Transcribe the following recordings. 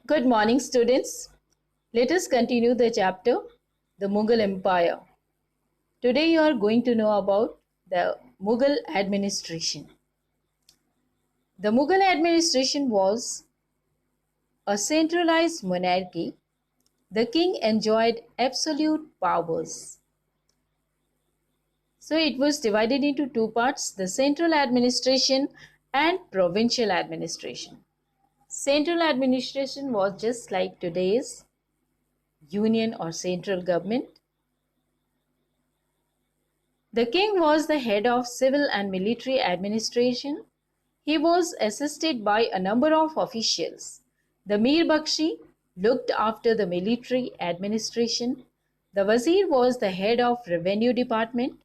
Good morning, students. Let us continue the chapter, the Mughal Empire. Today you are going to know about the Mughal administration. The Mughal administration was a centralized monarchy. The king enjoyed absolute powers. So it was divided into two parts, the central administration and provincial administration. Central administration was just like today's union or central government. The king was the head of civil and military administration. He was assisted by a number of officials. The Mir Bakshi looked after the military administration. The Wazir was the head of revenue department.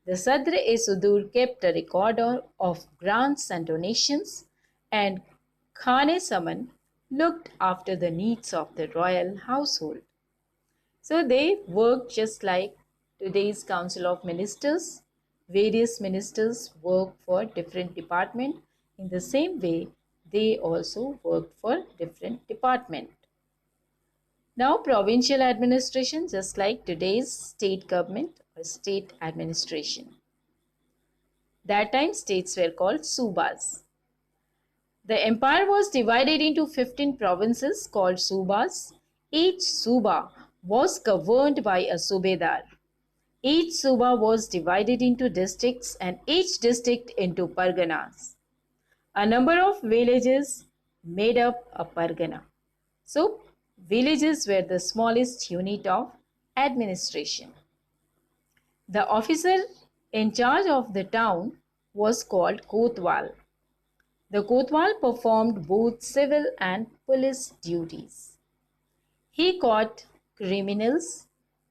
The Sadr-e-Sudur kept a record of grants and donations. And Khan-e-Saman looked after the needs of the royal household. So they worked just like today's Council of Ministers. Various ministers work for different department. In the same way, they also worked for different department. Now provincial administration, just like today's state government or state administration. That time states were called subas. The empire was divided into 15 provinces called subas. Each suba was governed by a subedar. Each suba was divided into districts and each district into parganas. A number of villages made up a pargana. So, villages were the smallest unit of administration. The officer in charge of the town was called Kotwal. The Kotwal performed both civil and police duties. He caught criminals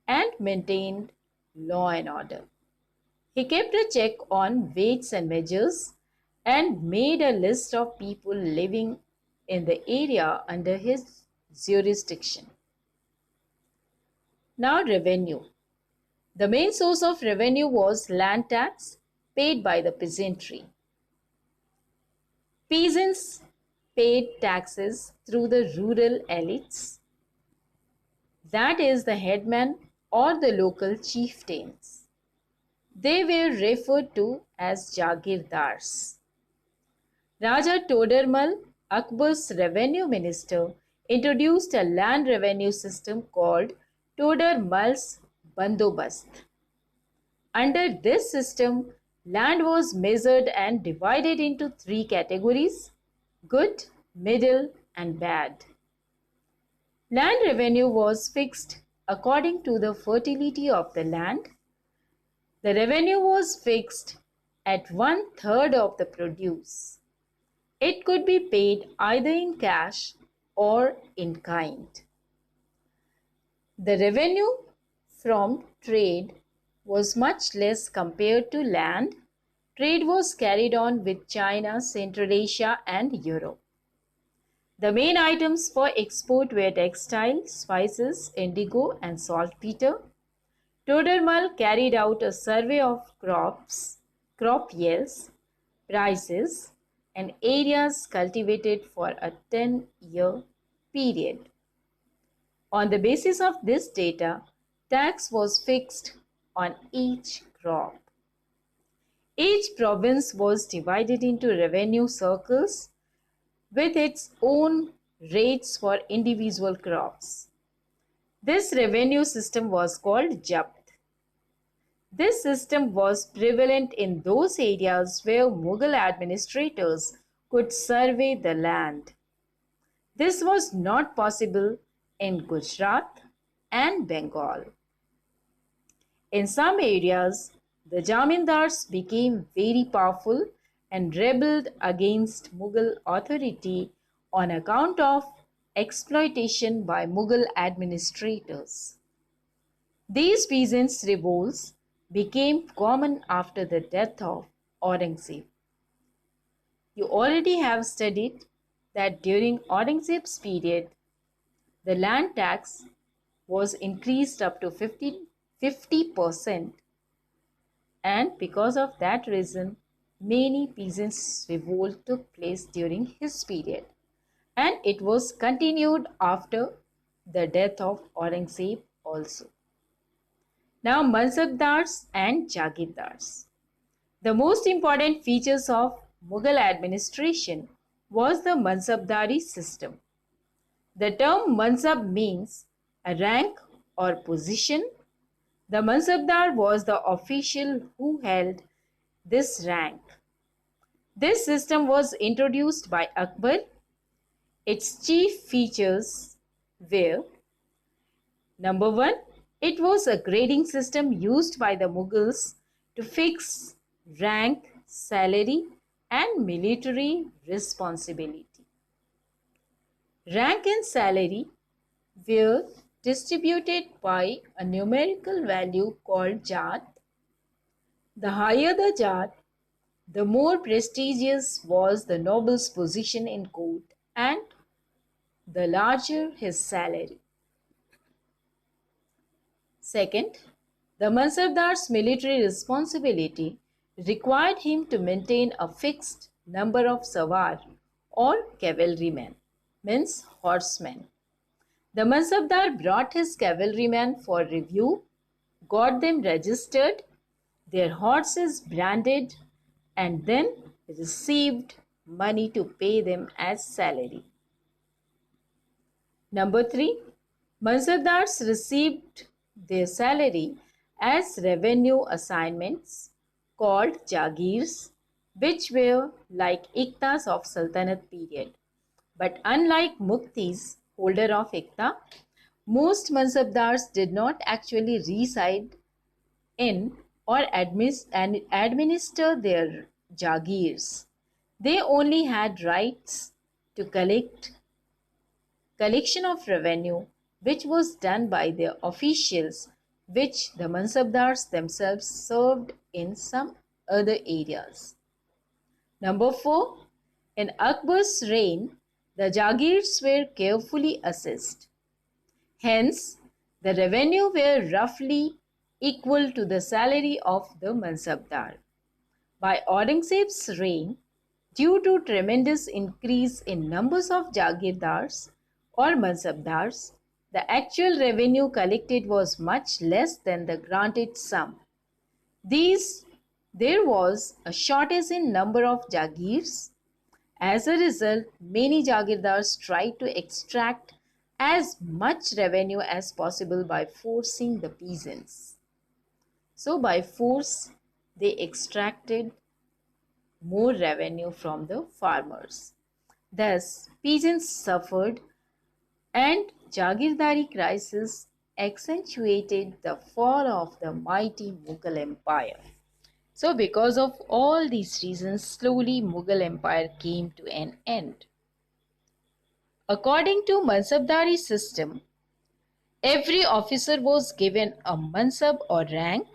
and maintained law and order. He kept a check on weights and measures and made a list of people living in the area under his jurisdiction. Now, revenue. The main source of revenue was land tax paid by the peasantry. Peasants paid taxes through the rural elites, that is, the headman or the local chieftains. They were referred to as Jagirdars. Raja Todarmal, Akbar's revenue minister, introduced a land revenue system called Todarmal's Bandobast. Under this system, land was measured and divided into three categories: good, middle, and bad. Land revenue was fixed according to the fertility of the land. The revenue was fixed at 1/3 of the produce. It could be paid either in cash or in kind. The revenue from trade was much less compared to land. Trade was carried on with China, Central Asia, and Europe. The main items for export were textiles, spices, indigo, and saltpeter. Todarmal carried out a survey of crops, crop yields, prices, and areas cultivated for a 10-year period. On the basis of this data, tax was fixed on each crop. Each province was divided into revenue circles with its own rates for individual crops. This revenue system was called Japt. This system was prevalent in those areas where Mughal administrators could survey the land. This was not possible in Gujarat and Bengal. In some areas, the Jamindars became very powerful and rebelled against Mughal authority on account of exploitation by Mughal administrators. These peasants' revolts became common after the death of Aurangzeb. You already have studied that during Aurangzeb's period, the land tax was increased up to 50%, and because of that reason, many peasants' revolt took place during his period. and it was continued after the death of Aurangzeb also. Now, Mansabdars and Jagirdars. The most important features of Mughal administration was the Mansabdari system. The term Mansab means a rank or position. The Mansabdar was the official who held this rank. This system was introduced by Akbar. Its chief features were: number one, it was a grading system used by the Mughals to fix rank, salary, and military responsibility. Rank and salary were distributed by a numerical value called Jat. The higher the Jat, the more prestigious was the noble's position in court and the larger his salary. Second, the Mansabdar's military responsibility required him to maintain a fixed number of sawar or cavalrymen, means horsemen. The Mansabdar brought his cavalrymen for review, got them registered, their horses branded, and then received money to pay them as salary. Number 3, Mansabdars received their salary as revenue assignments called Jagirs, which were like Iktas of Sultanate period. But unlike Muktis, holder of Ikta, most Mansabdars did not actually reside in or administer their Jagirs. They only had rights to collection of revenue, which was done by their officials, which the Mansabdars themselves served in some other areas. Number 4, in Akbar's reign, the Jagirs were carefully assessed. Hence, the revenue were roughly equal to the salary of the Mansabdar. By Aurangzeb's reign, due to tremendous increase in numbers of Jagirdars or Mansabdars, the actual revenue collected was much less than the granted sum. There was a shortage in number of Jagirs. As a result, many Jagirdars tried to extract as much revenue as possible by forcing the peasants. So, by force, they extracted more revenue from the farmers. Thus, peasants suffered, and Jagirdari crisis accentuated the fall of the mighty Mughal Empire. So, because of all these reasons, slowly Mughal Empire came to an end. According to Mansabdari system, every officer was given a mansab or rank.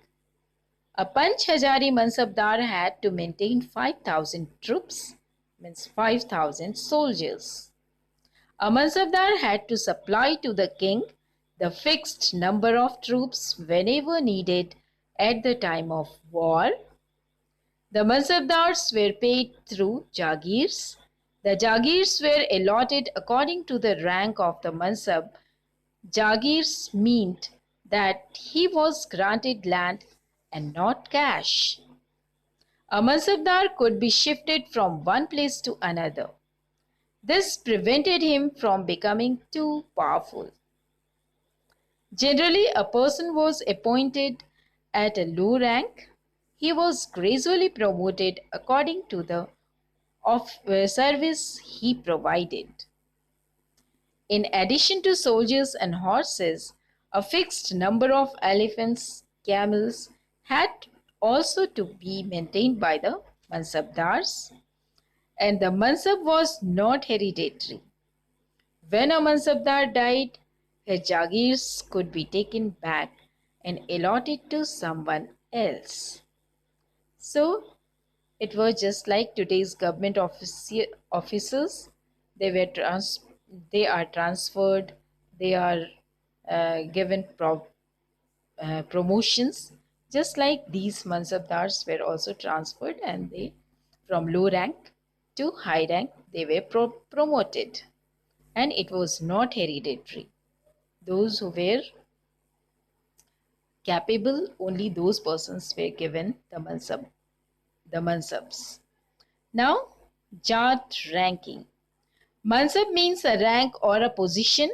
A Panch Hazari Mansabdar had to maintain 5,000 troops, means 5,000 soldiers. A Mansabdar had to supply to the king the fixed number of troops whenever needed at the time of war. The Mansabdars were paid through Jagirs. The Jagirs were allotted according to the rank of the Mansab. Jagirs meant that he was granted land and not cash. A Mansabdar could be shifted from one place to another. This prevented him from becoming too powerful. Generally, a person was appointed at a low rank. He was gradually promoted according to the service he provided. In addition to soldiers and horses, a fixed number of elephants, camels had also to be maintained by the Mansabdars, and the Mansab was not hereditary. When a Mansabdar died, his Jagirs could be taken back and allotted to someone else. So, it was just like today's government officers. They are transferred, they are given promotions. Just like these Mansabdars were also transferred, and they from low rank to high rank they were promoted. and it was not hereditary. Those who were capable, only those persons were given the mansabs. Now, Jat ranking. Mansab means a rank or a position.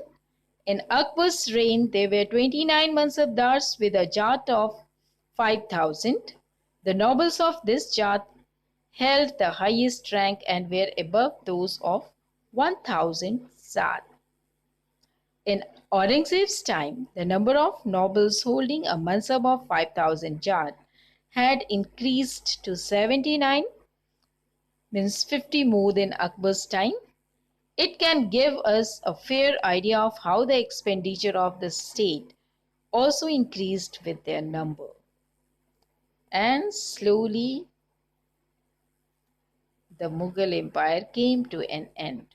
In Akbar's reign, there were 29 mansabdars with a Jat of 5,000. The nobles of this Jat held the highest rank and were above those of 1,000 Zat. In Aurangzeb's time, the number of nobles holding a mansab of 5,000 Jat had increased to 79, means 50 more than Akbar's time. It can give us a fair idea of how the expenditure of the state also increased with their number. And slowly the Mughal Empire came to an end.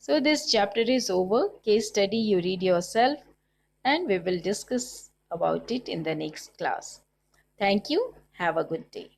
So this chapter is over. Case study you read yourself, and we will discuss about it in the next class. Thank you. Have a good day.